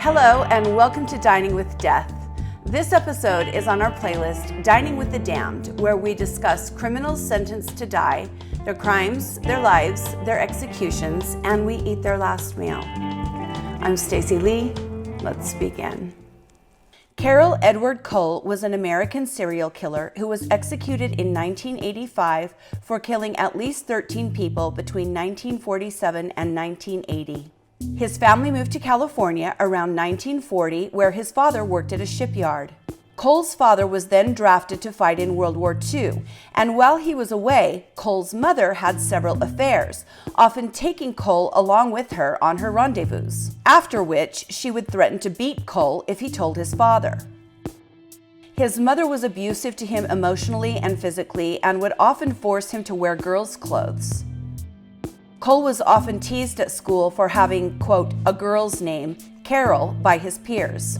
Hello and welcome to Dining with Death. This episode is on our playlist, Dining with the Damned, where we discuss criminals sentenced to die, their crimes, their lives, their executions, and we eat their last meal. I'm Stacy Lee. Let's begin. Caroll Edward Cole was an American serial killer who was executed in 1985 for killing at least 13 people between 1947 and 1980. His family moved to California around 1940, where his father worked at a shipyard. Cole's father was then drafted to fight in World War II, and while he was away, Cole's mother had several affairs, often taking Cole along with her on her rendezvous, after which she would threaten to beat Cole if he told his father. His mother was abusive to him emotionally and physically and would often force him to wear girls' clothes. Cole was often teased at school for having, quote, a girl's name, Carol, by his peers.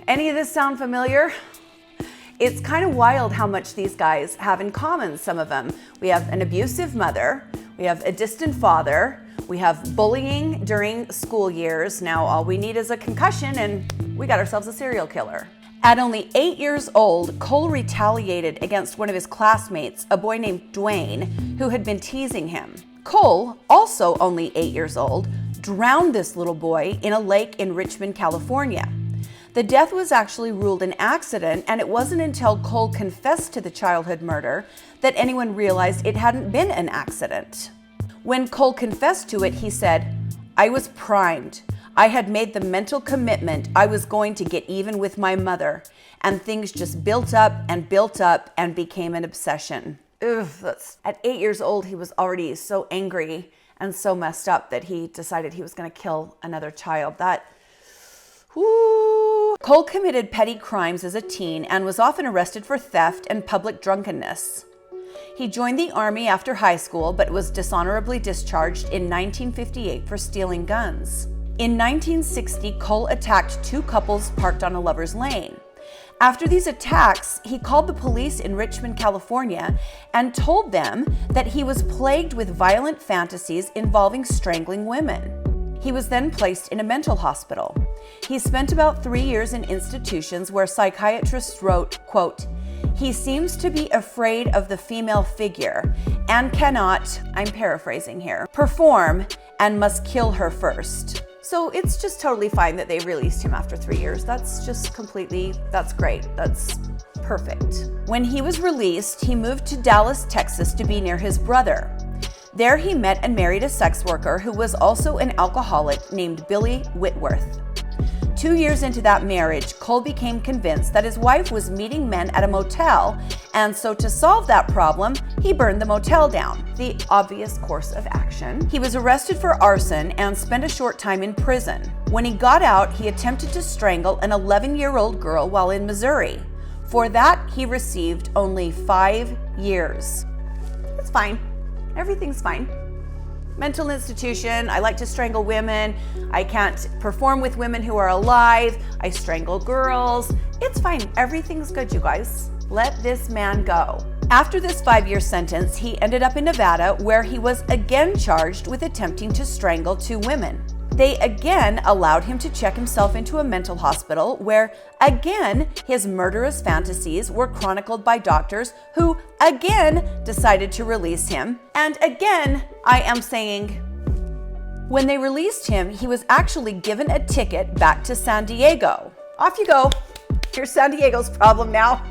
Any of this sound familiar? It's kind of wild how much these guys have in common, some of them. We have an abusive mother, we have a distant father, we have bullying during school years. Now all we need is a concussion and we got ourselves a serial killer. At only 8 years old, Cole retaliated against one of his classmates, a boy named Dwayne, who had been teasing him. Cole, also only 8 years old, drowned this little boy in a lake in Richmond, California. The death was actually ruled an accident, and it wasn't until Cole confessed to the childhood murder that anyone realized it hadn't been an accident. When Cole confessed to it, he said, "I was primed. I had made the mental commitment I was going to get even with my mother, and things just built up and became an obsession." At 8 years old, he was already so angry and so messed up that he decided he was going to kill another child. Cole committed petty crimes as a teen and was often arrested for theft and public drunkenness. He joined the Army after high school, but was dishonorably discharged in 1958 for stealing guns. In 1960, Cole attacked two couples parked on a lover's lane. After these attacks, he called the police in Richmond, California, and told them that he was plagued with violent fantasies involving strangling women. He was then placed in a mental hospital. He spent about 3 years in institutions where psychiatrists wrote, quote, "He seems to be afraid of the female figure and cannot," I'm paraphrasing here, "perform and must kill her first." So it's just totally fine that they released him after 3 years. That's great. That's perfect. When he was released, he moved to Dallas, Texas to be near his brother. There he met and married a sex worker who was also an alcoholic named Billy Whitworth. 2 years into that marriage, Cole became convinced that his wife was meeting men at a motel, and so to solve that problem, he burned the motel down. The obvious course of action. He was arrested for arson and spent a short time in prison. When he got out, he attempted to strangle an 11-year-old girl while in Missouri. For that, he received only 5 years. It's fine. Everything's fine. Mental institution, I like to strangle women, I can't perform with women who are alive, I strangle girls. It's fine, everything's good, you guys. Let this man go. After this 5-year sentence, he ended up in Nevada, where he was again charged with attempting to strangle 2 women. They again allowed him to check himself into a mental hospital where, again, his murderous fantasies were chronicled by doctors who, again, decided to release him. And again, I am saying, when they released him, he was actually given a ticket back to San Diego. Off you go. Here's San Diego's problem now.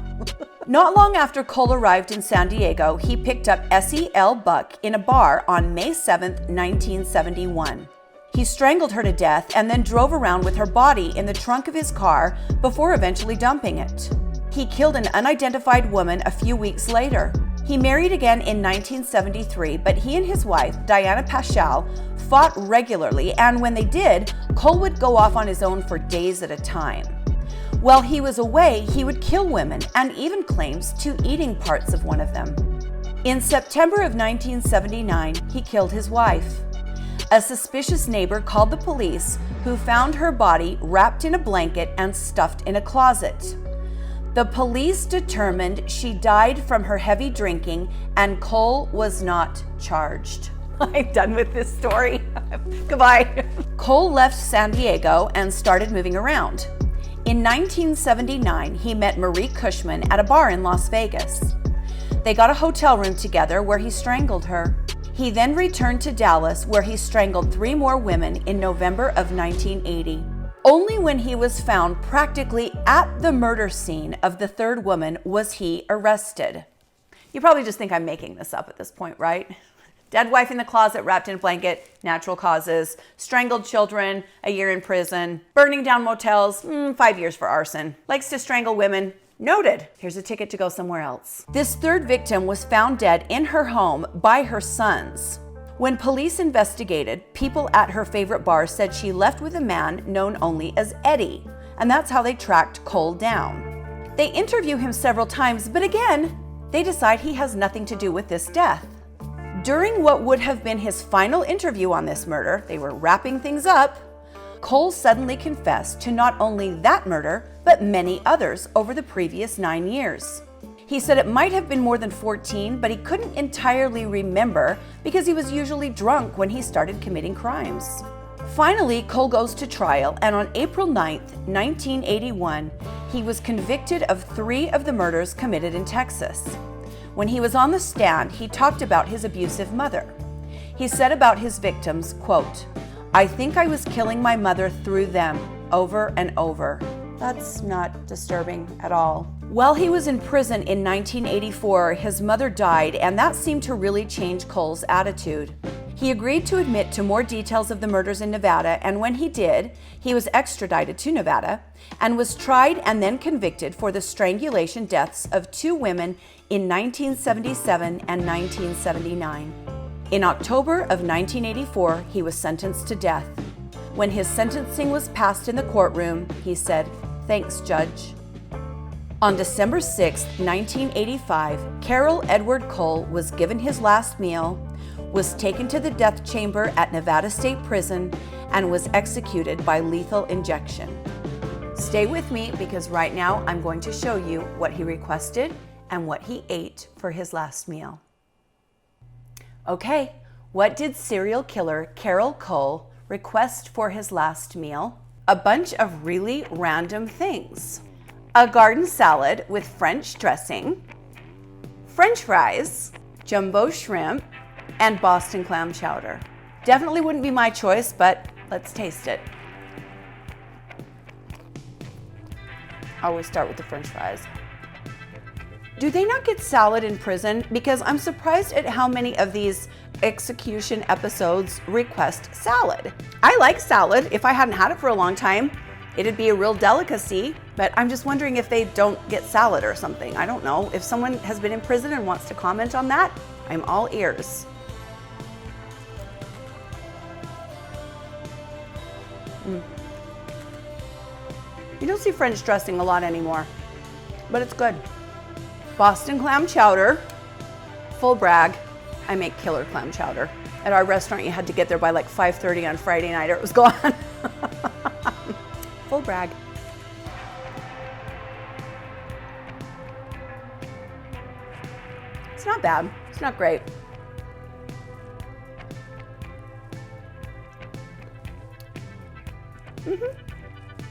Not long after Cole arrived in San Diego, he picked up S.E.L. Buck in a bar on May 7th, 1971. He strangled her to death and then drove around with her body in the trunk of his car before eventually dumping it. He killed an unidentified woman a few weeks later. He married again in 1973, but he and his wife, Diana Paschal, fought regularly, and when they did, Cole would go off on his own for days at a time. While he was away, he would kill women and even claims to eating parts of one of them. In September of 1979, he killed his wife. A suspicious neighbor called the police, who found her body wrapped in a blanket and stuffed in a closet. The police determined she died from her heavy drinking, and Cole was not charged. I'm done with this story. Goodbye. Cole left San Diego and started moving around. In 1979, he met Marie Cushman at a bar in Las Vegas. They got a hotel room together where he strangled her. He then returned to Dallas, where he strangled 3 more women in November of 1980. Only when he was found practically at the murder scene of the 3rd woman was he arrested. You probably just think I'm making this up at this point, right? Dead wife in the closet, wrapped in a blanket, natural causes, strangled children, a year in prison, burning down motels, 5 years for arson, likes to strangle women, noted. Here's a ticket to go somewhere else. This 3rd victim was found dead in her home by her sons. When police investigated, people at her favorite bar said she left with a man known only as Eddie, and that's how they tracked Cole down. They interview him several times, but again, they decide he has nothing to do with this death. During what would have been his final interview on this murder, they were wrapping things up, Cole suddenly confessed to not only that murder, but many others over the previous 9 years. He said it might have been more than 14, but he couldn't entirely remember because he was usually drunk when he started committing crimes. Finally, Cole goes to trial, and on April 9th, 1981, he was convicted of 3 of the murders committed in Texas. When he was on the stand, he talked about his abusive mother. He said about his victims, quote, "I think I was killing my mother through them over and over." That's not disturbing at all. While he was in prison in 1984, his mother died, and that seemed to really change Cole's attitude. He agreed to admit to more details of the murders in Nevada, and when he did, he was extradited to Nevada and was tried and then convicted for the strangulation deaths of 2 women in 1977 and 1979. In October of 1984, he was sentenced to death. When his sentencing was passed in the courtroom, he said, "Thanks, Judge." On December 6, 1985, Caroll Edward Cole was given his last meal, was taken to the death chamber at Nevada State Prison, and was executed by lethal injection. Stay with me because right now I'm going to show you what he requested and what he ate for his last meal. Okay, what did serial killer Caroll Cole request for his last meal? A bunch of really random things. A garden salad with French dressing, French fries, jumbo shrimp, and Boston clam chowder. Definitely wouldn't be my choice, but let's taste it. I always start with the French fries. Do they not get salad in prison? Because I'm surprised at how many of these execution episodes request salad. I like salad. If I hadn't had it for a long time, it'd be a real delicacy, but I'm just wondering if they don't get salad or something. I don't know. If someone has been in prison and wants to comment on that, I'm all ears. You don't see French dressing a lot anymore, but it's good. Boston clam chowder, full brag, I make killer clam chowder. At our restaurant, you had to get there by like 5:30 on Friday night or it was gone. Full brag. It's not bad. It's not great.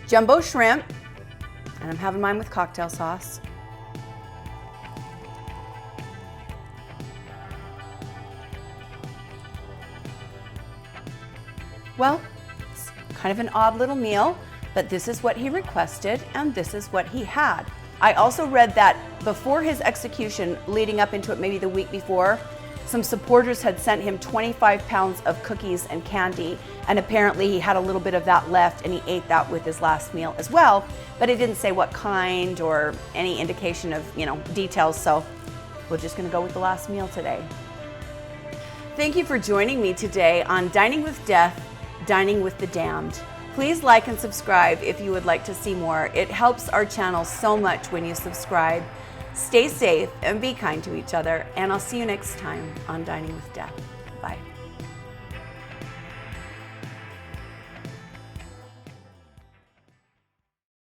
Jumbo shrimp, and I'm having mine with cocktail sauce. Well, it's kind of an odd little meal, but this is what he requested and this is what he had. I also read that before his execution, leading up into it maybe the week before, some supporters had sent him 25 pounds of cookies and candy, and apparently he had a little bit of that left and he ate that with his last meal as well, but it didn't say what kind or any indication of, details, so we're just gonna go with the last meal today. Thank you for joining me today on Dining with Death, Dining with the Damned. Please like and subscribe if you would like to see more. It helps our channel so much when you subscribe. Stay safe and be kind to each other, and I'll see you next time on Dining with Death.